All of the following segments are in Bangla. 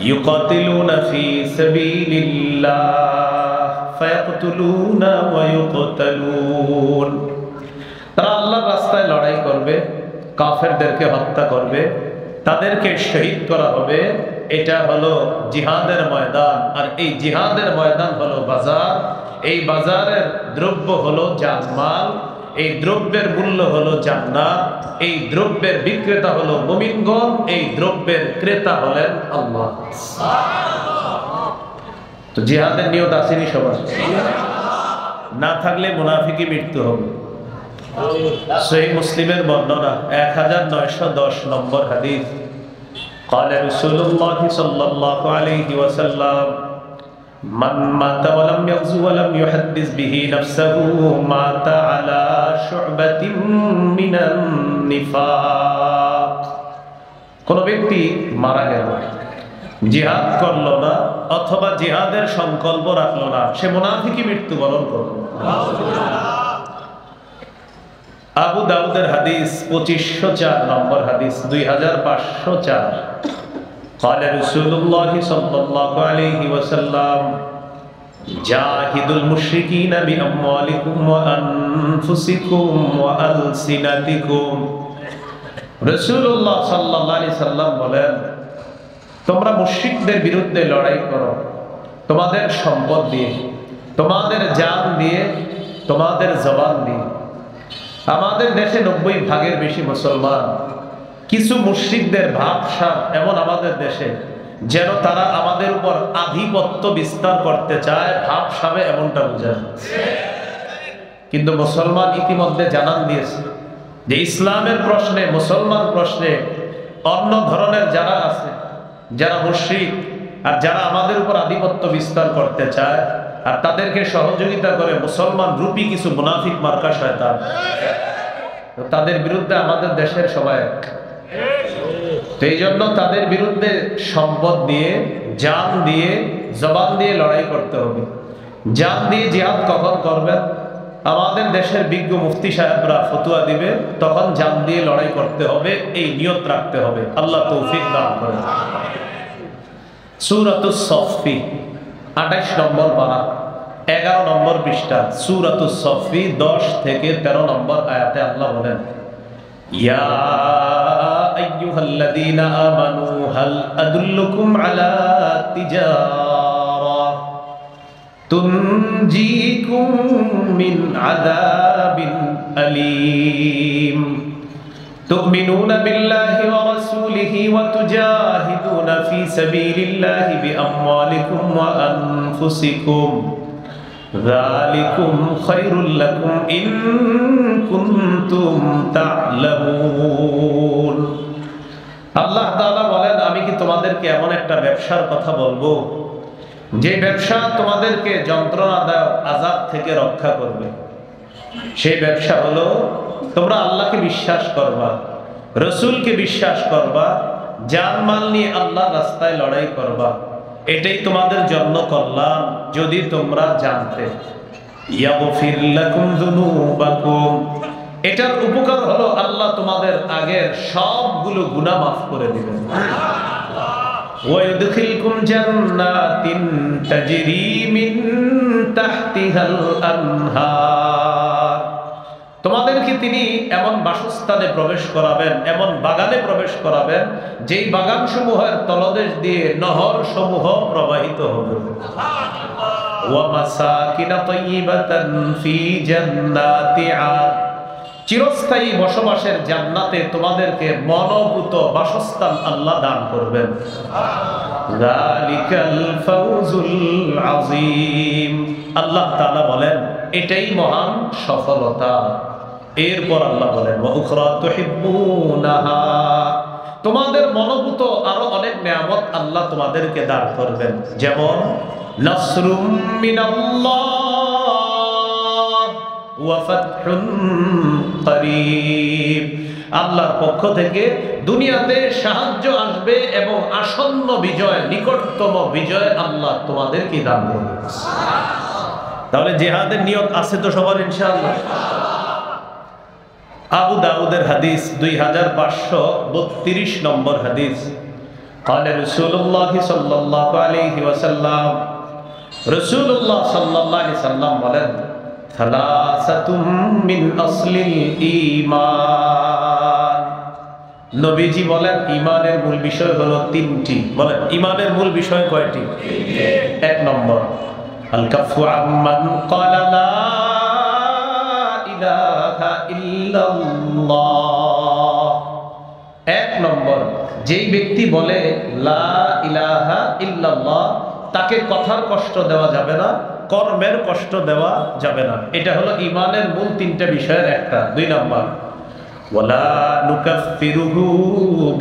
ইউকাতিলুনা ফি সাবিলিল্লাহ ফায়াকতুলুনা ওয়া ইউকতালুন। তারা আল্লাহর রাস্তায় লড়াই করবে, কাফেরদেরকে হত্যা করবে, তাদেরকে শহীদ করা হবে। এটা হলো জিহাদের ময়দান। আর এই জিহাদের ময়দান হলো বাজার। এই বাজারের দ্রব্য হলো জানমাল, এই দ্রব্যের মূল্য হলো জান্নাত, এই দ্রব্যের বিক্রেতা হলো মুমিনগণ, এই দ্রব্যের ক্রেতা হলেন আল্লাহ। তো জিহাদের নিয়ত আসেনি সবার? না থাকলে মুনাফিকি মৃত্যু হবে। সহিহ মুসলিমের বর্ণনা 1910 নম্বর হাদিস। قال رسول الله صلى الله عليه وسلم من مات ولم يغزو ولم يحدث به نفسه مات على شعبة من النفاق। কোন ব্যক্তি মারা গেল, জিহাদ করলো না অথবা জিহাদের সংকল্প রাখলো না, সে মুনাফিকি মৃত্যুবরণ করলো। আবু দাউদের হাদিস 2504 নম্বর হাদিস, 2504। قال رسول الله صلى الله عليه وسلم جاهدوا المشركين بأموالكم وأنفسكم وألسنتكم। রাসূলুল্লাহ সাল্লাল্লাহু আলাইহি সাল্লাম বলেন, তোমরা মুশরিকদের বিরুদ্ধে লড়াই করো তোমাদের সম্পদ দিয়ে, তোমাদের জান দিয়ে, তোমাদের জবান দিয়ে। আমাদের দেশে 90 ভাগের বেশি মুসলমান। কিছু মুশরিকদের ভাবসাব এমন আমাদের দেশে, যেন তারা আমাদের উপর আধিপত্য বিস্তার করতে চায়, ভাবসাবে এমনটা বোঝায়। কিন্তু মুসলমান ইতিমধ্যে জানান দিয়েছে যে ইসলামের প্রশ্নে, মুসলমান প্রশ্নে অন্য ধরনের যারা আছে, যারা মুশরিক আর যারা আমাদের উপর আধিপত্য বিস্তার করতে চায় আর তাদেরকে সহযোগিতা করে মুসলমান রূপী কিছু মুনাফিক মার্কা শয়তান, তাদের বিরুদ্ধে আমাদের দেশের সবাই। তো এই জন্য তাদের বিরুদ্ধে সম্পদ দিয়ে, জান দিয়ে, জবান দিয়ে লড়াই করতে হবে। জান দিয়ে জিহাদ কখন করবেন? আমাদের দেশের বিজ্ঞ মুফতি সাহেবরা ফতোয়া দিবে, তখন জান দিয়ে লড়াই করতে হবে, এই নিয়ত রাখতে হবে। আল্লাহ তৌফিক দান করেন। সূরাতুস সফফি 28 নম্বর পারা, 11 নম্বর পৃষ্ঠা। সূরাতুস সফফি 10 থেকে 13 নম্বর আয়াতে আল্লাহ বলেন, ইয়া আইয়ুহাল্লাযীনা আমানু হাল আদুল্লুকুম আলা তিজারা তুনজিকুম মিন আযাবিন আলীম তুমিনুনা বিল্লাহি ওয়া রাসূলিহি ওয়া তুজাহিদুনা ফি সাবিলিল্লাহি বিআমওয়ালিকুম ওয়া আনফুসিকুম যালিকুম খায়রুল লাকুম ইন কুনতুম তা'লামুন। আল্লাহ তাআলা বলেন, আমি কি তোমাদেরকে এমন একটা ব্যবসার কথা বলবো যে ব্যবসা তোমাদেরকে যন্ত্রণাদায়ক আযাব থেকে রক্ষা করবে? সেই ব্যবসা হলো তোমরা আল্লাহকে বিশ্বাস করবা, রাসূলকে বিশ্বাস করবা, জানমাল নিয়ে আল্লাহর রাস্তায় লড়াই করবা। এটাই তোমাদের জন্য কল্যাণ যদি তোমরা জানতে। ইয়াগফির লাকুম যুনুবাকুম, এটার উপকার হলো আল্লাহ তোমাদের আগের সবগুলো গুনাহ মাফ করে দিবেন। ওয়া ইউদখিলকুম জান্নাতিন তাজরি মিন তাহতিহাল আনহার, তোমাদেরকে তিনি এমন বাসস্থানে প্রবেশ করাবেন, এমন বাগানে প্রবেশ করাবেন, যেই বাগান সমূহের তলদেশ দিয়ে নহর সমূহ প্রবাহিত হবে। ওয়া মাসাকিনা তাইয়িবাতান ফি জান্নাতি আদ, চিরস্থায়ী বসবাসের জান্নাতে তোমাদেরকে মনোভূত বাসস্থান আল্লাহ দান করবেন। যালিকাল ফাউজুল আযীম, আল্লাহ তাআলা বলেন এটাই মহান সফলতা। এরপর আল্লাহ বলেন, ওয়া উখরা তুহিব্বুনাহা, তোমাদের মনোভূত আরো অনেক নিয়ামত আল্লাহ তোমাদেরকে দান করবেন, যেমন নাসরুম মিনাল্লাহ ওয়া ফাতহুন করিব, আল্লাহর পক্ষ থেকে দুনিয়াতে সাহায্য আসবে এবং আসন্ন বিজয়, নিকটতম বিজয় আল্লাহ তোমাদেরকে দান করবেন। তাহলে জিহাদের নিয়ত আছে তো সবার ইনশাআল্লাহ। আবু দাউদের হাদিস 2532 নম্বর হাদিস। قال رسول الله صلى الله عليه وسلم رسول الله صلى الله عليه وسلم বলেন সালাসাতুম মিন আসলিল ঈমান। নবীজি বলেন ঈমানের মূল বিষয় হলো তিনটি। বলেন ঈমানের মূল বিষয় কয়টি? এক নম্বর আল কাফু আম্মান ক্বালা লা ইলাহা ইল্লাল্লাহ। এক নম্বর, যেই ব্যক্তি বলে লা ইলাহা ইল্লাল্লাহ তাকে কথার কষ্ট দেওয়া যাবে না, কর্মের কষ্ট দেওয়া যাবে না। এটা হলো ঈমানের মূল তিনটা বিষয়ের একটা। দুই নম্বর ওয়ালা নুকাফিরুহু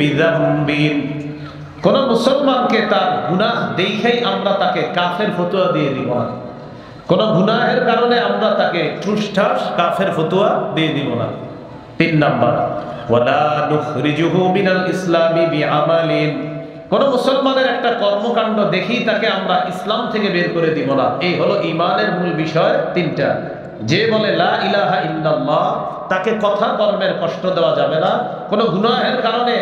বিযামবিন। কোন মুসলমানকে তার গুনাহ দেখাই আমরা তাকে কাফের ফতোয়া দিয়ে দিব না। কোন গুনাহের কারণে আমরা তাকে ঠুসঠাস কাফের ফতোয়া দিয়ে দিব না। তিন নম্বর ওয়ালা নুখরিজুহু মিনাল ইসলামি বিআমালিন। কোন মুসলমানের একটা কর্মকাণ্ড দেখি তাকে আমরা ইসলাম থেকে বের করে দিব না। এই হলো ঈমানের মূল বিষয় তিনটা। যে বলে লা ইলাহা ইল্লাল্লাহ তাকে কথা কর্মের কষ্ট দেওয়া যাবে না। কোন গুনাহের কারণে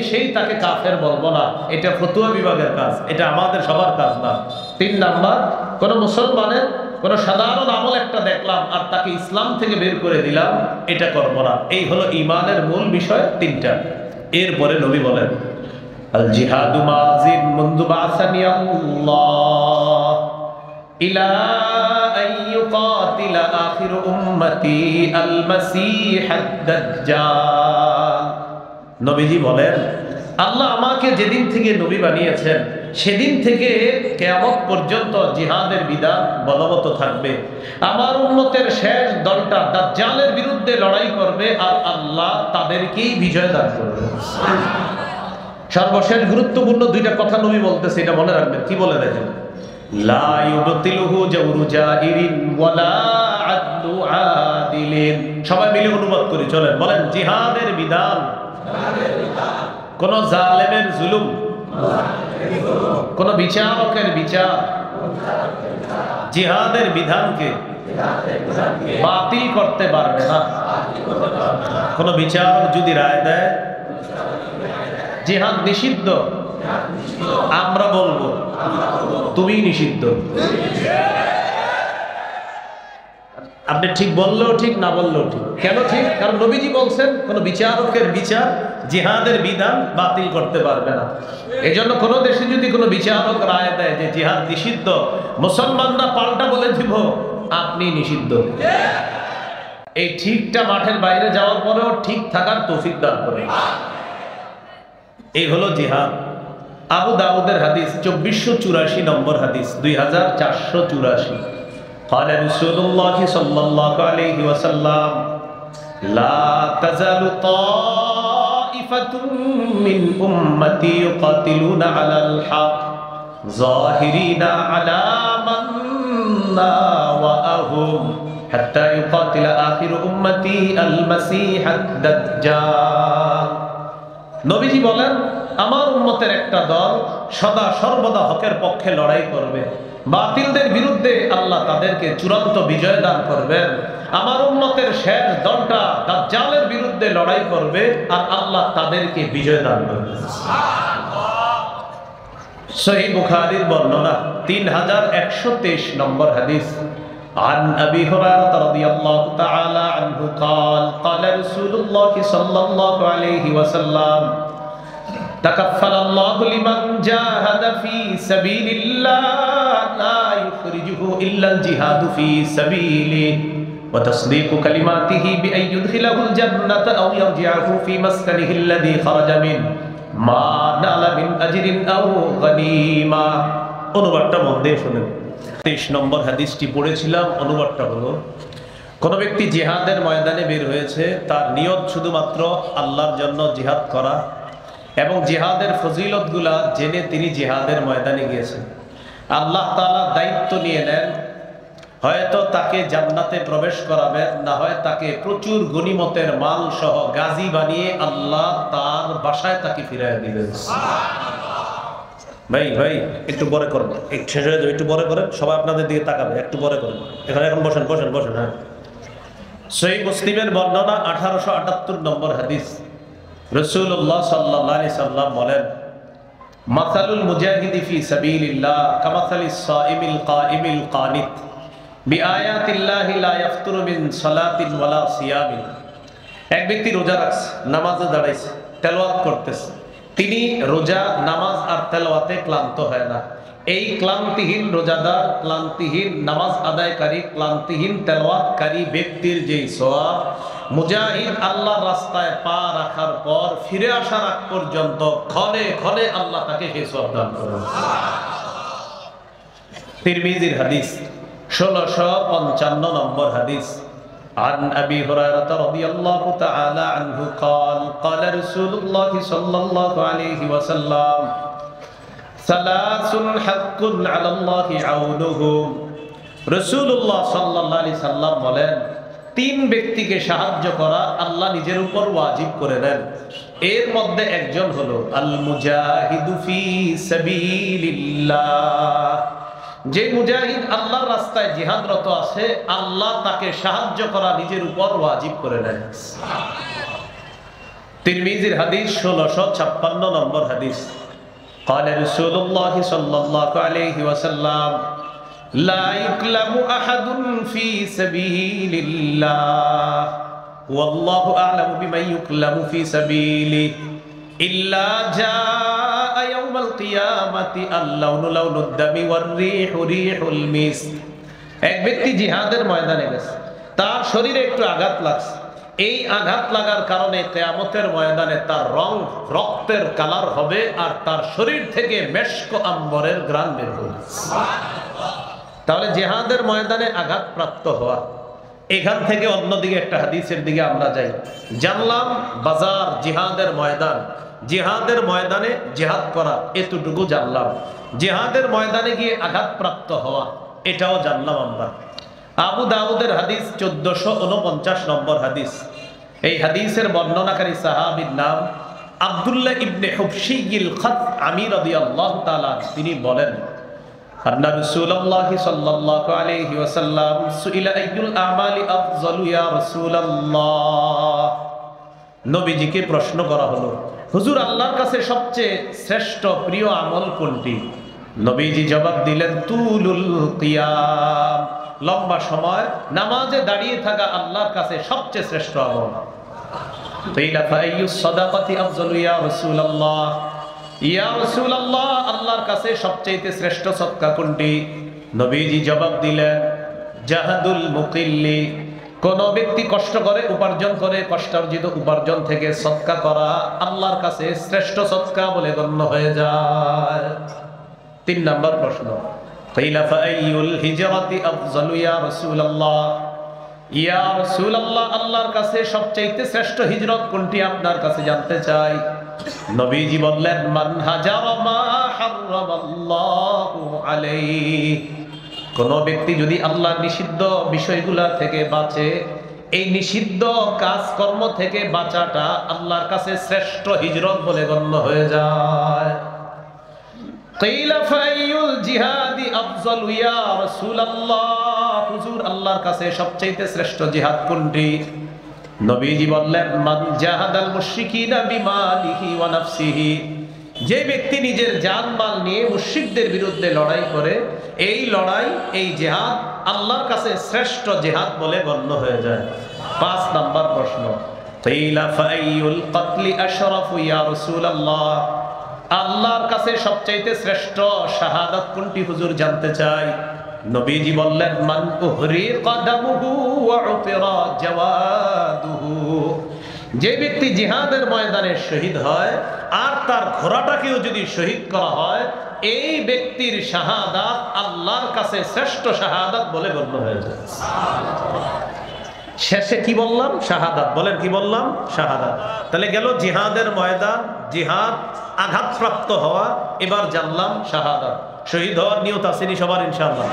সেই তাকে কাফের বলবো না। এটা ফতোয়া বিভাগের কাজ, এটা আমাদের সবার কাজ না। তিন নাম্বার, কোন মুসলমানের কোন সাধারণ আমল একটা দেখলাম আর তাকে ইসলাম থেকে বের করে দিলাম, এটা করবো না। এই হলো ঈমানের মূল বিষয় তিনটা। এরপরে নবী বলেন আল জিহাদু মাযিন মুনযু বা'সানি আল্লাহ ইলা আন ইউকাতিলা আখির উম্মতি আল মাসীহ আদ-দাজ্জাল। নবীজি বলেন আল্লাহ আমাকে যেদিন থেকে নবী বানিয়েছেন সেদিন থেকে কিয়ামত পর্যন্ত জিহাদের বিধান বলবৎ থাকবে। আমার উম্মতের শেষ দলটা দাজ্জালের বিরুদ্ধে লড়াই করবে আর আল্লাহ তাদেরকেই বিজয় দান করবে। সর্বশেষ গুরুত্বপূর্ণ দুইটা কথা নবী বলতেছে, এটা মনে রাখবেন। কি বলে দেখেন, লা ইউবতিলুহু জাওরু জাইরিন ওয়ালা আদলু আদিলিন। সবাই মিলে অনুবাদ করি, চলেন বলেন জিহাদের বিধান কোন জালেমের জুলুম, কোন বিচারকের বিচার জিহাদের বিধানকে বাতিল করতে পারবে না। কোন বিচারক যদি রায় দেয় জিহাদ নিষিদ্ধ, আমরা বলবো তুমি নিষিদ্ধ। আপনি ঠিক বললেও ঠিক, না বললেও ঠিক। কেন ঠিক? কারণ নবীজি বলছেন কোন বিচারকের বিচার জিহাদের বিধান বাতিল করতে পারবে না। এজন্য কোন দেশে যদি কোনো বিচারক রায় দেয় যে জিহাদ নিষিদ্ধ, মুসলমানরা পাল্টা বলে দিব আপনি নিষিদ্ধ। এই ঠিকটা মাঠের বাইরে যাওয়ার পরেও ঠিক থাকার তৌফিক দান করে। এই হলো জিহাদ। আবু দাউদের হাদিস 2484 নম্বর হাদিস, 2484। قال رسول الله صلى الله عليه وسلم لا تزال طائفة من أمتي يقاتلون على الحق ظاهرين على من ناوأهم حتى يقاتل آخر أمتي المسيح الدجال। নবীজি বলেন আমার উম্মতের একটা দল সদা সর্বদা হকের পক্ষে লড়াই করবে, বাতিলদের বিরুদ্ধে আল্লাহ তাদেরকে চূড়ান্ত বিজয় দান করবেন। আমার উম্মতের শেষ দলটা দাজ্জালের বিরুদ্ধে লড়াই করবে আর আল্লাহ তাদেরকে বিজয় দান করবেন। সহিহ বুখারীর বর্ণনা 3123 নম্বর হাদিস। عن أبي هريرة رضي الله تعالى عنه قال قال رسول الله صلى الله عليه وسلم تكفل الله لمن جاهد في سبيل الله لا يخرجه إلا الجهاد في سبيله وتصديق كلماته بأن يدخله الجنة أو يرجعه في مسكنه الذي خرج منه ما نال من أجر أو غنيمة। অনুবাদটা মন দিয়ে শুনুন। 23 নম্বর হাদিসটি পড়েছিলাম, অনুবাদটা হলো কোন ব্যক্তি জিহাদের ময়দানে বের হয়েছে, তার নিয়ত শুধুমাত্র আল্লাহর জন্য জিহাদ করা এবং জিহাদের ফজিলতগুলা জেনে তিনি জিহাদের ময়দানে গিয়েছেন। আল্লাহ তাআলা দায়িত্ব নিয়ে নেন, হয়তো তাকে জান্নাতে প্রবেশ করাবেন, না হয় তাকে প্রচুর গনিমতের মাল সহ গাজী বানিয়ে আল্লাহ তার বাসায় তাকে ফিরিয়ে দিবেন। ভাই ভাই একটু পরে করবেন, শেষ হয়ে যাবে, একটু পরে করেন, সবাই আপনাদের দিকে তাকাবে, একটু পরে করেন। এখানে এখন বসেন বসেন বসেন। হ্যাঁ, সহিহ মুসলিমের বর্ণনা 1878 নম্বর হাদিস। রাসূলুল্লাহ সাল্লাল্লাহু আলাইহি সাল্লাম বলেন মাসালুল মুজাহিদি ফি সাবিলিল্লাহ কামাসালিস সাইমিল কাইমিল কানিত বিআয়াতিল্লাহি লা ইয়াফতুরু মিন সালাতিন ওয়ালা সিয়ামিন। এক ব্যক্তি রোজা রাখছে, নামাজে দাঁড়াইছে, তেলাওয়াত করতেছে। তিনি রোজা, নামাজ আর তেলাওয়াতে ক্লান্ত হয় না। এই ক্লান্তিহীন রোজাদার, ক্লান্তিহীন নামাজ আদায়কারী, ক্লান্তিহীন তেলাওয়াতকারী ব্যক্তির যেই সওয়াব, মুজাহিদ আল্লাহর রাস্তায় পা রাখার পর ফিরে আসার আগ পর্যন্ত ক্ষণে ক্ষণে আল্লাহ তাকে সেই সওয়াব দান করেন। তিরমিজির হাদিস, 1655 নম্বর হাদিস। عن أبي هريرة رضي الله تعالى عنه قال قال رسول الله صلى الله عليه وسلم ثلاث حق على الله عونهم। রাসূলুল্লাহ সাল্লাল্লাহু আলাইহি সাল্লাম বলেন, তিন ব্যক্তিকে সাহায্য করা আল্লাহ নিজের উপর ওয়াজিব করে দেন। এর মধ্যে একজন হলো আল মুজাহিদু ফি সাবিলিল্লাহ, যে মুজাহিদ আল্লাহর রাস্তায় জিহাদরত আছে, আল্লাহ তাকে সাহায্য করা নিজের উপর ওয়াজিব করে নেন। তিরমিজির হাদিস, 1656 নম্বর হাদিস। قال رسول الله صلى الله عليه وسلم لا يكلم أحد في سبيل الله والله أعلم بمن يكلم في سبيله إلا جاء يوم القيامة اللون لون الدم والريح ريح المسك। এক ব্যক্তি জিহাদের ময়দানে গেছে, তার শরীরে একটু আঘাত লাগছে। এই আঘাত লাগার কারণে কিয়ামতের ময়দানে তার রং রক্তের কালার হবে আর তার শরীর থেকে মেশক আম্বরের ঘ্রাণ বের হবে। তাহলে জিহাদের ময়দানে আঘাতপ্রাপ্ত হওয়া। এখান থেকে অন্যদিকে একটা হাদিসের দিকে আমরা যাই। জানলাম বাজার জিহাদের ময়দান, জিহাদের ময়দানে জিহাদ করা, এতটুকু জানলাম। জিহাদের ময়দানে গিয়ে আঘাতপ্রাপ্ত হওয়া, এটাও জানলাম আমরা। আবু দাউদের হাদিস, 1449 নম্বর হাদিস। এই হাদিসের বর্ণনাকারী সাহাবীর নাম আব্দুল্লাহ ইবনে হুবশিয়িল খাতআমি রাদিয়াল্লাহু তাআলা। তিনি বলেন, আন্না রাসূলুল্লাহ সাল্লাল্লাহু আলাইহি ওয়াসাল্লাম সুইলা আইয়ুল আমালি আফযালু ইয়া রাসূলুল্লাহ। নবীজিকে প্রশ্ন করা হলো, হুজুর আল্লাহর কাছে সবচেয়ে শ্রেষ্ঠ প্রিয় আমল কোনটি? নবীজি জবাব দিলেন, তুলুল কিয়াম, লম্বা সময় নামাজে দাঁড়িয়ে থাকা আল্লাহর কাছে সবচেয়ে শ্রেষ্ঠ আমল। কিলা ফাইয়ুস সাদাকাতি আফযালু ইয়া রাসূলুল্লাহ, ইয়া রাসূলুল্লাহ আল্লাহর কাছে সবচেয়ে শ্রেষ্ঠ সদকা কোনটি? নবীজি জবাব দিলেন, জাহাদুল মুকিল্লি, কোন ব্যক্তি কষ্ট করে উপার্জন করে, কষ্টার্জিত উপার্জন থেকে সদকা করা আল্লাহর কাছে শ্রেষ্ঠ সদকা বলে গণ্য হয়ে যায়। 3 নম্বর প্রশ্ন, কিলা ফাইয়ুল হিজরাতি আফযালু ইয়া রাসূলুল্লাহ, ইয়া রাসূলুল্লাহ আল্লাহর কাছে সবচেয়ে শ্রেষ্ঠ হিজরত কোনটি আপনার কাছে জানতে চাই। নবীজি বললেন, মান হাজারা মা হারামাল্লাহু আলাইহি, কোন ব্যক্তি যদি আল্লাহর নিষিদ্ধ বিষয়গুলা থেকে বাঁচে, এই নিষিদ্ধ কাজকর্ম থেকে বাঁচাটা আল্লাহর কাছে শ্রেষ্ঠ হিজরত বলে গণ্য হয়ে যায়। কিলা ফাইয়ুল জিহাদি আফযালু ইয়া রাসূলুল্লাহ, হুজুর আল্লাহর কাছে সবচেয়ে শ্রেষ্ঠ জিহাদ কোনটি? নবীজি বললেন, মান জাহাদাল মুশরিকিনা বিমালিহি ওয়া নাফসিহি, যে ব্যক্তি নিজের জান-মাল নিয়ে মুশরিকদের বিরুদ্ধে লড়াই করে, এই লড়াই, এই জিহাদ আল্লাহর কাছে শ্রেষ্ঠ জিহাদ বলে গণ্য হয়ে যায়। 5 নম্বর প্রশ্ন, কিলা ফাইয়ুল কতলি আশরাফু ইয়া রাসূলুল্লাহ, আল্লাহর কাছে সবচেয়ে শ্রেষ্ঠ শাহাদাত কোনটি হুজুর জানতে চাই। নবীজি বললেন, মান উহরিকা দামুহু ওয়া উতিরা জাওয়াদুহু, যে ব্যক্তি জিহাদের ময়দানে শহীদ হয় আর তার ঘোড়াটাকেও যদি শহীদ করা হয়, এই ব্যক্তির শাহাদাত আল্লাহর কাছে শ্রেষ্ঠ শাহাদাত বলে গণ্য হয়ে যায়। শেষে কি বললাম? শাহাদাত। বলেন কি বললাম? শাহাদাত। তাহলে গেল জিহাদের ময়দান, জিহাদ, আঘাতপ্রাপ্ত হওয়া, এবার জানলাম শাহাদাত। শহীদ হওয়ার নিয়ত আসেনি সবার ইনশাআল্লাহ?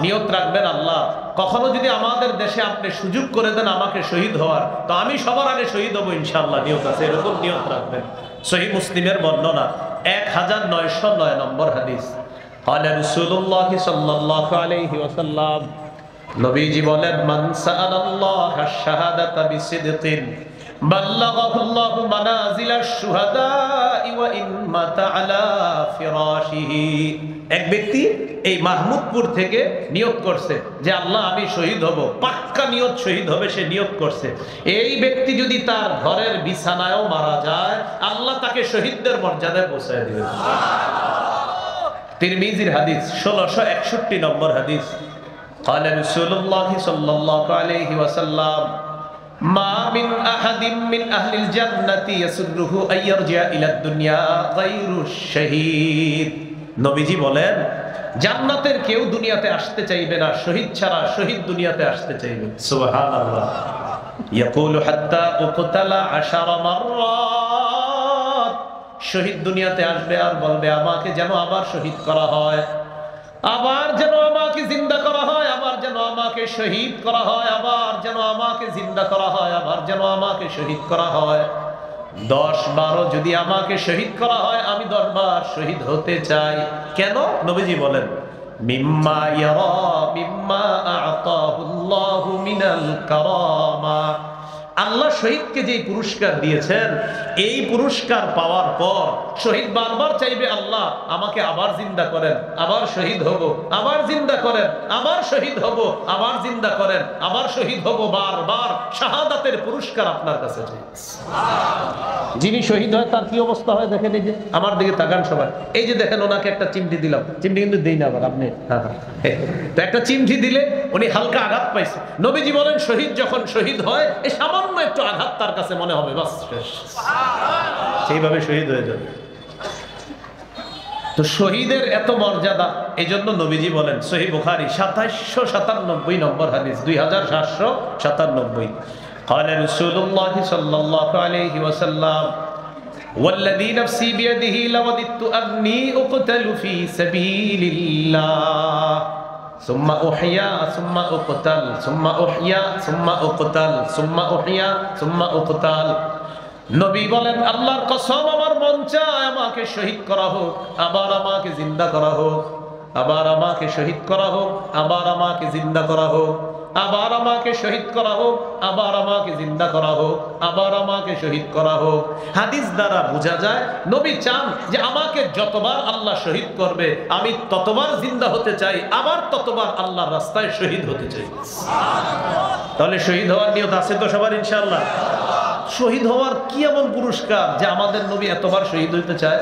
নিয়ত রাখবেন, আল্লাহ কখনো যদি আমাদের দেশে আপনি সুযোগ করে দেন আমাকে শহীদ হওয়ার, তো আমি সবার আগে শহীদ হব ইনশাআল্লাহ। নিয়ত আছে, এরকম নিয়ত রাখবেন। সহিহ মুসলিমের বর্ণনা, 1909 নম্বর হাদিস। قال رسول الله صلى الله عليه وسلم, নবীজি বলেন, মান সাআলাল্লাহ আশ-শাহাদাতা বিসিদকিন বাল্লাগাহুল্লাহু মানাজিলাশ শুহাদাই ওয়া ইন মাতা আলা ফিরাশিহি। এক ব্যক্তি এই মাহমুদপুর থেকে নিয়ত করছে যে আল্লাহ আমি শহীদ হব, পাক্কা নিয়ত শহীদ হবে, সে নিয়ত করছে। এই ব্যক্তি যদি তার ঘরের বিছানায়ও মারা যায়, আল্লাহ তাকে শহীদদের মর্যাদায় পৌঁছায় দিবেন। তিরমিজির হাদিস, 1661 নম্বর হাদিস। قال رسول الله صلى الله عليه وسلم ما من أحد من أهل الجنة يسره أن يرجع إلى الدنيا غير الشهيد। নবীজি বলেন জান্নাতের কেউ দুনিয়াতে আসতে চাইবে না শহীদ ছাড়া, শহীদ দুনিয়াতে আসতে চাইবে। সুবহানাল্লাহ। ইয়াকুলু হাত্তা উকতালা 10 মাররাত। শহীদ দুনিয়াতে আসবে আর বলবে আমাকে যেন আবার শহীদ করা হয়, আবার যেন আমাকে জিন্দা করা হয়, আবার যেন আমাকে শহীদ করা হয়, আবার যেন আমাকে জিন্দা করা হয়, আবার যেন আমাকে শহীদ করা হয়। 10-12 যদি আমাকে শহীদ করা হয়, আমি 10 বার শহীদ হতে চাই। কেন? নবীজি বলেন মিম্মা ইয়ারা মিম্মা আ'তাহুল্লাহু মিনাল কারামা। আল্লাহ শহীদকে যে পুরস্কার দিয়েছেন, এই পুরস্কার পাওয়ার পর শহীদ বারবার চাইবে আল্লাহ আমাকে আবার জিন্দা করেন, আবার শহীদ হব, আবার জিন্দা করেন, আবার শহীদ হব, আবার জিন্দা করেন, আবার শহীদ হব। বারবার শাহাদাতের পুরস্কার আপনার কাছে চাই। যিনি শহীদ হয় তার কি অবস্থা হয় দেখেন। এই যে আমার দিকে তাকান সবাই, এই যে দেখেন ওনাকে একটা চিমটি দিলাম, চিমটি কিন্তু দেই না আবার আপনি, তো একটা চিমটি দিলে উনি হালকা আঘাত পাইছে। নবীজি বলেন শহীদ যখন শহীদ হয়, এই সামান্য একটু আঘাত তার কাছে মনে হবে, বাস শেষ, সেইভাবে শহীদ হয়ে যাবে। তো শহীদের এত মর্যাদা, এই জন্য নবীজি বলেন সহিহ বুখারী 2797 নম্বর হাদিস, 2797। قال رسول الله صلى الله عليه وسلم والذي نفسي بيده لوددت أني أقتل في سبيل الله ثم أحيا ثم أقتل ثم أحيا ثم أقتل ثم أحيا ثم أقتل। নবী বলেন আল্লাহর কসম আমার মন চায় আমাকে শহীদ করা হোক, আবার আমাকে জিন্দা করা হোক, আবার আমাকে শহীদ করা হোক, আবার আমাকে জিন্দা করা হোক, আবার আমাকে শহীদ করা হোক, আবার আমাকে জিন্দা করা হোক, আবার আমাকে শহীদ করা হোক। হাদিস দ্বারা বোঝা যায় নবী চান যে আমাকে যতবার আল্লাহ শহীদ করবে আমি ততবার জিন্দা হতে চাই, আবার ততবার আল্লাহর রাস্তায় শহীদ হতে চাই। তাহলে শহীদ হওয়ার নিয়ত আছে তো সবার ইনশাআল্লাহ? শহীদ হওয়ার কি এমন পুরস্কার যে আমাদের নবী এতবার শহীদ হইতে চায়?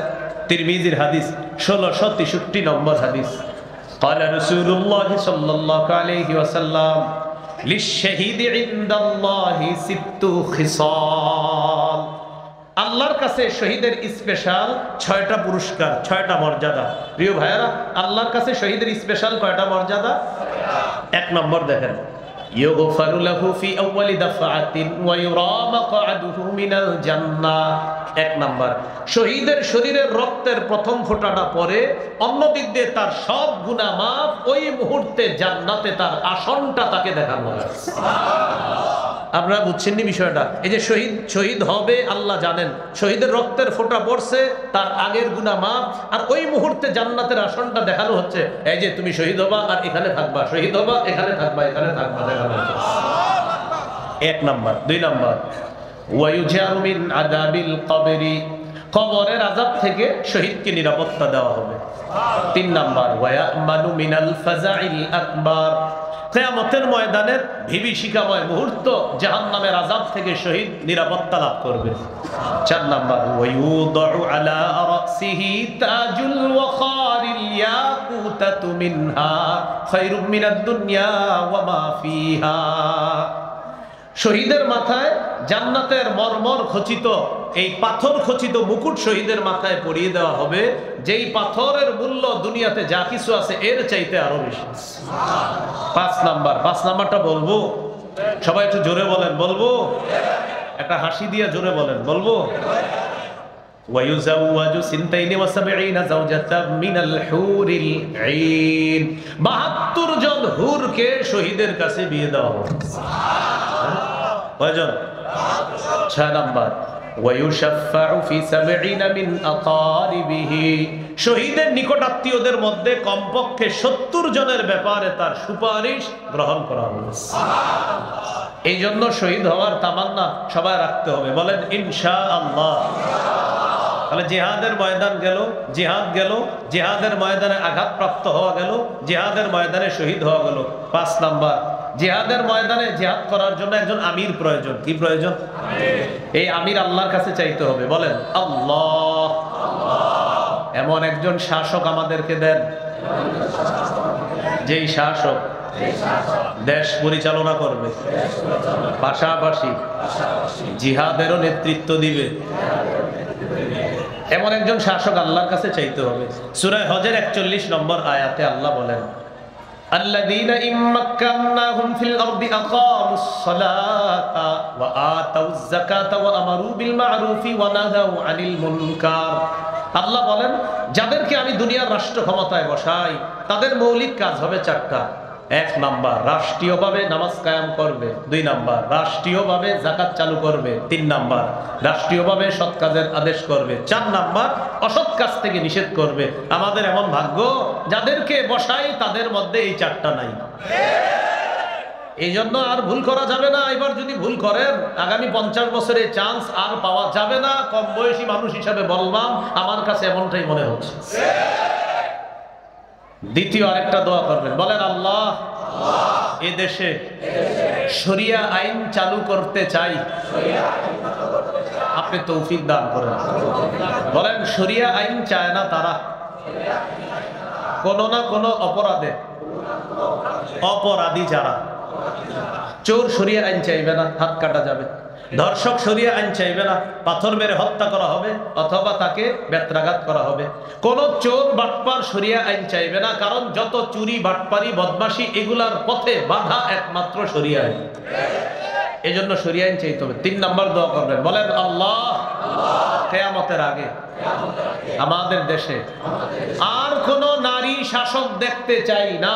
তিরমিজির হাদিস, 1663 নম্বর হাদিস। قال رسول الله صلى الله عليه وسلم للشهيد عند الله 6 خصال। আল্লাহর কাছে শহীদের স্পেশাল 6টা পুরস্কার, 6টা মর্যাদা। প্রিয় ভাইরা, আল্লাহর কাছে শহীদের স্পেশাল কয়টা মর্যাদা? 1 নম্বর দেখেন, يغفر له في أول دفعة ويرى مقعده من الجنة। 1 নম্বর, শহীদের শরীরের রক্তের প্রথম ফোঁটাটা পরে অন্য দিক দিয়ে তার সব গুনাহ মাফ, ওই মুহূর্তে জান্নাতে তার আসনটা তাকে দেখানো হয়। আপনারা বুঝছেন নি বিষয়টা? এই যে শহীদ হবে আল্লাহ জানেন, শহীদের রক্তের ফোঁটা পড়ছে, তার আগের গুনাহ মাফ, আর ওই মুহূর্তে জান্নাতের আসনটা দেখানো হচ্ছে। এই যে তুমি শহীদ হবা আর এখানে থাকবা, শহীদ হবা এখানে থাকবা, এখানে থাকবা, দেখানো হচ্ছে। 1 নম্বর। 2 নম্বর, ওয়ায়ুজারু মিন আযাবিল কবরি। কবরের আযাব থেকে শহীদকে নিরাপত্তা দেওয়া হবে। 3 নম্বর, ওয়ায়ামানু মিনাল ফাজাইল আকবার। কিয়ামতের ময়দানের বিভীষিকাময় মুহূর্ত, জাহান্নামের আযাব থেকে শহীদ নিরাপত্তা লাভ করবে। 4 নম্বর, ওয়ায়ুদাউ আলা রাসিহি তাজুল ওয়াখারিল ইয়াকুতাতু মিনহা খায়রুম মিনাদ দুনিয়া ওয়া মা ফিহা। শহীদের মাথায় জান্নাতের মরমর খচিত, এই পাথর খচিত মুকুট শহীদের মাথায় পরিয়ে দেওয়া হবে, যেই পাথরের মূল্য দুনিয়াতে যা কিছু আছে এর চাইতে আরো বেশি। 5 নাম্বার। 5 নাম্বারটা বলবো? সবাই একটু জোরে বলেন, বলবো? একটা হাসি দিয়ে জোরে বলেন, বলবো? ويزوج 72 زوجة من الحور العين। 72 জন হুরকে শহীদের কাছে বিয়ে দেওয়া হবে। কয়জন? 6 নাম্বার, ويشفع في 70 من أقاربه। শহীদের নিকট আত্মীয়দের মধ্যে কমপক্ষে 70 জনের ব্যাপারে তার সুপারিশ গ্রহণ করা হবে। এই জন্য শহীদ হওয়ার তামান্না সবাই রাখতে হবে, বলেন ইনশাআল্লাহ। তাহলে জিহাদের ময়দান গেল, জিহাদ গেল, জিহাদের ময়দানে আঘাতপ্রাপ্ত হওয়া গেল, জিহাদের ময়দানে শহীদ হওয়া গেল। 5 নাম্বার, জিহাদের ময়দানে জিহাদ করার জন্য একজন আমির প্রয়োজন। কি প্রয়োজন? এই আমির আল্লাহর কাছে চাইতে হবে, বলেন আল্লাহ। এমন একজন শাসক আমাদেরকে দেন, যেই শাসক দেশ পরিচালনা করবে, পাশাপাশি জিহাদেরও নেতৃত্ব দিবে। এমন একজন শাসক আল্লাহর কাছে চাইতে হবে। সূরা হজের 41 নম্বর আয়াতে আল্লাহ বলেন, আল্লাযীনা ইম্মাক্কান্নাহুম ফিল আরদি আকামুস সালাতা ওয়া আতাউয যাকাতা ওয়া আমারু বিল মা'রুফি ওয়া নাহাউ আনিল মুনকার। আল্লাহ বলেন, যাদেরকে আমি দুনিয়ার রাষ্ট্র ক্ষমতায় বসাই তাদের মৌলিক কাজ হবে 4টা। 1 নাম্বার, রাষ্ট্রীয়ভাবে নামাজ কায়েম করবে। 2 নাম্বার, রাষ্ট্রীয়ভাবে যাকাত চালু করবে। 3 নাম্বার, রাষ্ট্রীয়ভাবে সৎ কাজের আদেশ করবে। 4 নাম্বার, অসৎ কাজ থেকে নিষেধ করবে। আমাদের এমন ভাগ্য, যাদেরকে বসাই তাদের মধ্যে এই 4টা নাই। এই জন্য আর ভুল করা যাবে না। এবার যদি ভুল করেন, আগামী 50 বছরে চান্স আর পাওয়া যাবে না। কম বয়সী মানুষ হিসাবে বললাম, আমার কাছে এমনটাই মনে হচ্ছে। দ্বিতীয় আরেকটা দোয়া করবেন, বলেন আল্লাহ, এ দেশে শরিয়া আইন চালু করতে চাই, আপনি তৌফিক দান করেন। বলেন, শরিয়া আইন চায় না তারা কোনো না কোনো অপরাধে, অপরাধী যারা। চোর শরিয়া আইন চাইবে না, হাত কাটা যাবে। ধর্ষক শরিয়া আইন চাইবে না, পাথর মেরে হত্যা করা হবে অথবা তাকে বেত্রাঘাত করা হবে। কোন চোর বাটপার শরিয়া আইন চাইবে না, কারণ যত চুরি, বাটপারি, বদমাশি এগুলার পথে বাধা একমাত্র শরিয়া আইন। এজন্য শরিয়া আইন চাইতে হবে। 3 নাম্বার দোয়া করবেন, বলেন আল্লাহ, কিয়ামতের আগে আমাদের দেশে আর কোন নারী শাসক দেখতে চাই না।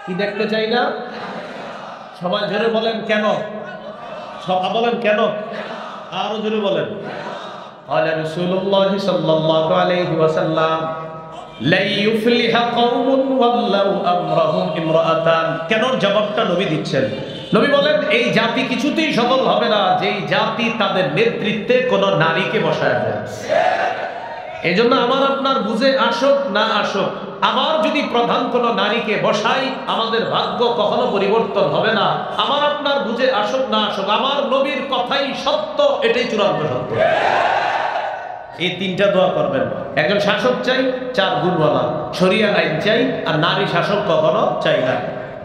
কি দেখতে চাই না? সবাই জোরে বলেন কেন? সবাই বলেন কেন? আরো জোরে বলেন। ক্বালা রাসূলুল্লাহ সাল্লাল্লাহু আলাইহি ওয়াসাল্লাম, লা ইউফলিহা কওমুন ওয়াল্লাউ আমরাহুম ইমরাআতান। কেন জবাবটা নবী দিচ্ছেন। নবী বলেন, এই জাতি কিছুতেই সফল হবে না যেই জাতি তাদের নেতৃত্বে কোন নারীকে বসায় দেয়। এজন্য আমার আপনার বুঝে আসুক না আসুক, আবার যদি প্রধান কোন নারীকে বসাই, আমাদের ভাগ্য কখনো পরিবর্তন হবে না। আমার আপনার বুঝে আসুক না আসুক, আমার নবীর কথাই সত্য, এটাই চূড়ান্ত সত্য। এই 3টা দোয়া করবেন। একজন শাসক চাই 4 গুণওয়ালা, শরিয়া আইন চাই, আর নারী শাসক কখনো চাই না।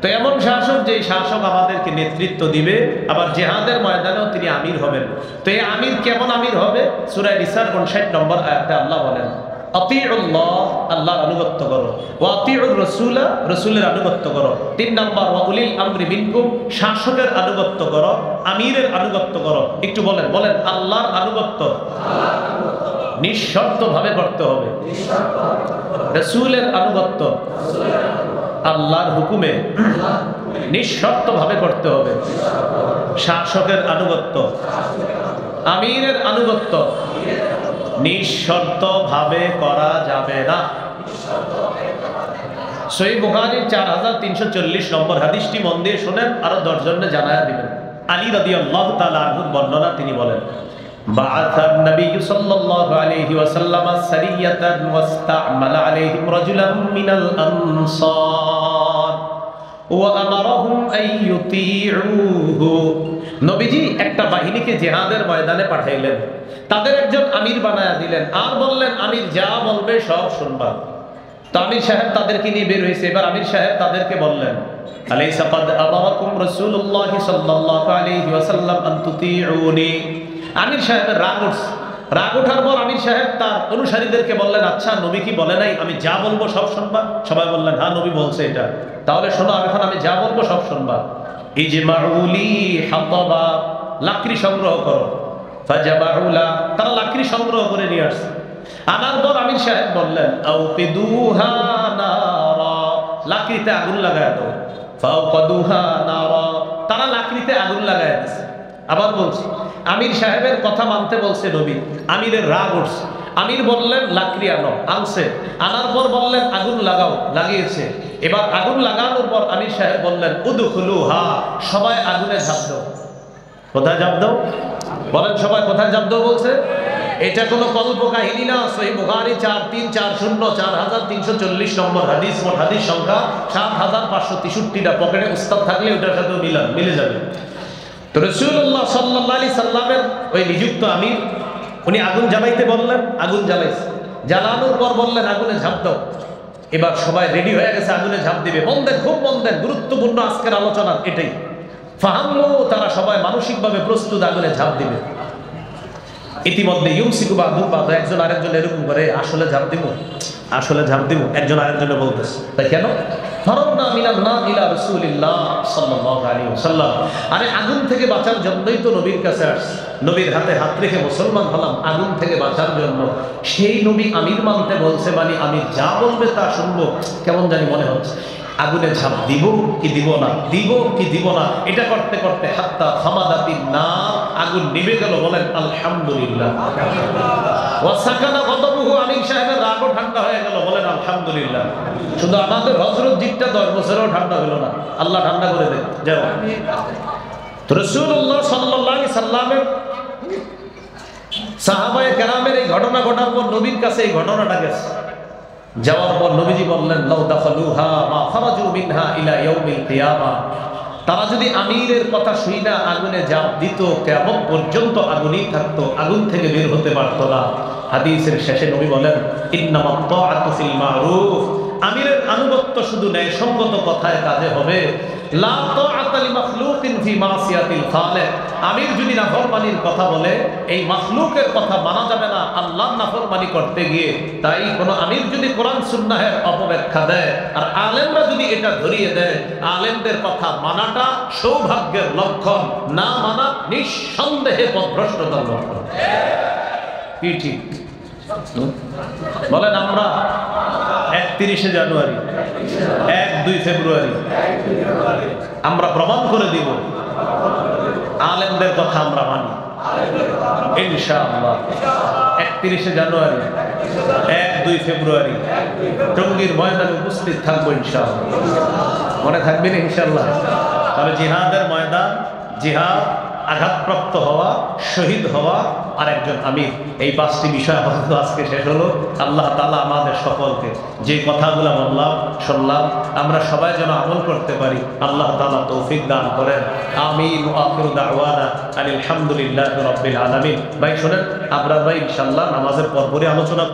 তো এমন শাসক, যে শাসক আমাদেরকে নেতৃত্ব দিবে, আবার জিহাদের ময়দানেও তিনি আমির হবেন। তো এই আমির কেমন আমির হবে? সূরা নিসার 59 নম্বর আয়াতে আল্লাহ বলেন, আতিউল্লাহ, আল্লাহর আনুগত্য করো, ওয়া আতিউর রাসূলা, রাসূলের আনুগত্য করো। 3 নাম্বার, ওয়া উলিল আমরি মিনকুম, শাসকের আনুগত্য করো, আমিরের আনুগত্য করো। একটু বলেন, বলেন আল্লাহর আনুগত্য নিঃশর্তভাবে করতে হবে। রাসূলের আনুগত্য আল্লাহর হুকুমে নিঃশর্তভাবে করতে হবে। শাসকের আনুগত্য, আমিরের আনুগত্য নিঃশর্তভাবে করা যাবে না। সহিহ বুখারীর 4340 নম্বর হাদিসটি মন দিয়ে শুনেন, আরো 10 জনকে জানায়া দিবেন। আলী রাদিয়াল্লাহু তাআলা আনহু বর্ণনা, তিনি বলেন, বাআসান নবী সাল্লাল্লাহু আলাইহি ওয়াসাল্লাম সারিয়াতান ওয়াস্তা'মালা আলাইহিম রাজুলান মিনাল আনসার ওয়া আমারাহুম আইয়ুতিউহু। নবীজি একটা বাহিনীকে জিহাদের ময়দানে পাঠাইলেন, তাদের একজন আমির বানায়া দিলেন, আর বললেন আমির যা বলবে সব শুনবা। তো আমির সাহেব তাদেরকে নিয়ে বের হয়েছে। এবার আমির সাহেব তাদেরকে বললেন, আলাইসা ক্বাদ আমারাকুম রাসূলুল্লাহ সাল্লাল্লাহু আলাইহি ওয়াসাল্লাম আন তুতিউনি। আমির সাহেবের রাগ উঠছে। রাগ ওঠার পর আমির সাহেব তার অনুসারীদেরকে বললেন, আচ্ছা নবী কি বলে নাই আমি যা বলবো সব শুনবা? সবাই বললেন, হ্যাঁ নবী বলছে এটা। তাহলে শোনো, এখন আমি যা বলবো সব শুনবা। ইজমাউলি হাতাবা, লাকড়ি সংগ্রহ করো। ফাজাবাউলা, তারা লাকড়ি সংগ্রহ করে নিয়ে আসছে। আনার পর আমির সাহেব বললেন, আউকিদুহা নারা, লাকড়িতে আগুন লাগায় দাও। ফাওকাদুহা নারা, তারা লাকড়িতে আগুন লাগায় দিয়েছে। আবার বলছি, আমির সাহেবের কথা মানতে বলছে নবী, আমিরের রাগ উঠছে, আমির বললেন লাকড়ি আনো, আনছে, আনার পর বললেন আগুন লাগাও, লাগিয়েছে। এবার আগুন লাগানোর পর আমির সাহেব বললেন উদখুলুহা, সবাই আগুনে ঝাঁপ দাও। কোথায় ঝাঁপ দাও বলেন, সবাই কোথায় ঝাঁপ দাও বলছে? এটা কোনো কল্প কাহিনী না। সহিহ বুখারী 4340 নম্বর হাদিস, মোট হাদিস সংখ্যা 7563টা। পকেটে উস্তাদ থাকলে ওটার সাথে মিলে যাবে। তো রাসূলুল্লাহ সাল্লাল্লাহু আলাইহি সাল্লামের ওই নিযুক্ত আমির, উনি আগুন জ্বালাইতে বললেন, আগুন জ্বালাইছে, জ্বালানোর পর বললেন আগুনে ঝাঁপ দাও। এবার সবাই রেডি হয়ে গেছে আগুনে ঝাঁপ দিবে। মন দেন, খুব মন দেন, গুরুত্বপূর্ণ আজকের আলোচনা এটাই। ফাহামু, তারা সবাই মানসিকভাবে প্রস্তুত, আগুনে ঝাঁপ দিবে। ইতিমধ্যে ইউমসিকু বাদু বাদু, একজন আরেকজন এরকম করে আসলে ঝাঁপ দিব, আসলে ঝাঁপ দিব, একজন আরেকজনে বলতেছে। তাই কেন? ফারাবনা মিনান নার ইলা রাসূলিল্লাহ সাল্লাল্লাহু আলাইহি ওয়াসাল্লাম। আরে আগুন থেকে বাঁচার জন্যই তো নবীর কাছে আসছে, নবীর হাতে হাত রেখে মুসলমান হলাম আগুন থেকে বাঁচার জন্য। সেই নবী আমির মানতে বলছে, মানে আমি যা বলবে তা শুনবো। কেমন জানি মনে হচ্ছে। আগুনে ঝাঁপ দিব কি দিব না, দিব কি দিব না, এটা করতে করতে হাত্তা হামাদাতিন নার, আগুন নিভে গেল। বলেন আলহামদুলিল্লাহ। ওয়াসাকানা গদবুহু, আমির সাহেবের রাগও ঠান্ডা হয়ে গেল। বলেন আলহামদুলিল্লাহ। শুধু আমাদের হযরত জিটটা 10 বছরেও ঠান্ডা হলো না, আল্লাহ ঠান্ডা করে দেন। যাও। তো রাসূলুল্লাহ সাল্লাল্লাহু আলাইহি সাল্লামের সাহাবায়ে কেরামের এই ঘটনা ঘটার পর নবীর কাছে এই ঘটনাটা গেছে। যাওয়ার পর নবীজি বললেন লাউ দাখালুহা মা খারাজু মিনহা ইলা ইয়াউমিল কিয়ামা, তারা যদি আমিরের কথা শুই না আগুনে ঝাঁপ দিত, কিয়ামত পর্যন্ত আগুনই থাকতো, আগুন থেকে বের হতে পারতো না। হাদিসের শেষে নবী বলেন ইন্নামাত তাআতু ফিল মারুফ, আমিরের আনুগত্য শুধু ন্যায়সঙ্গত কথায় কাজে হবে। লা তাআতা লিমাখলুকিন ফি মাসিয়াতিল খালিক, আমির যদি নাফরমানির কথা বলে এই মাখলুকের কথা মানা যাবে না আল্লাহর নাফরমানি করতে গিয়ে। তাই কোন আমির যদি কোরআন সুন্নাহের অপব্যাখ্যা দেয় আর আলেমরা যদি এটা ধরিয়ে দেয়, আলেমদের কথা মানাটা সৌভাগ্যের লক্ষণ, না মানা নিঃসন্দেহে পথভ্রষ্টতার লক্ষণ। কি ঠিক বলেন? আমরা 31শে জানুয়ারি, 1-2 ফেব্রুয়ারি আমরা প্রমাণ করে দিব আলেমদের কথা আমরা মানি ইনশাআল্লাহ। 31শে জানুয়ারি, 1-2 ফেব্রুয়ারি টঙ্গীর ময়দানে উপস্থিত থাকবো ইনশাআল্লাহ। মনে থাকবেন ইনশাআল্লাহ? তবে জিহাদের ময়দান, জিহাদ, আঘাতপ্রাপ্ত হওয়া, শহীদ হওয়া আর একজন আমির, এই 5টি বিষয় আপাতত আজকে শেষ হলো। আল্লাহ তাআলা আমাদের সকলকে যে কথাগুলো বললাম শুনলাম আমরা সবাই যেন আমল করতে পারি, আল্লাহ তাআলা তৌফিক দান করেন। আমিন। ওয়া আখিরু দাওয়ানা আলহামদুলিল্লাহি রাব্বিল আলামিন। ভাই শুনেন, আমরা ভাই ইনশাআল্লাহ নামাজের পরপরই আলোচনা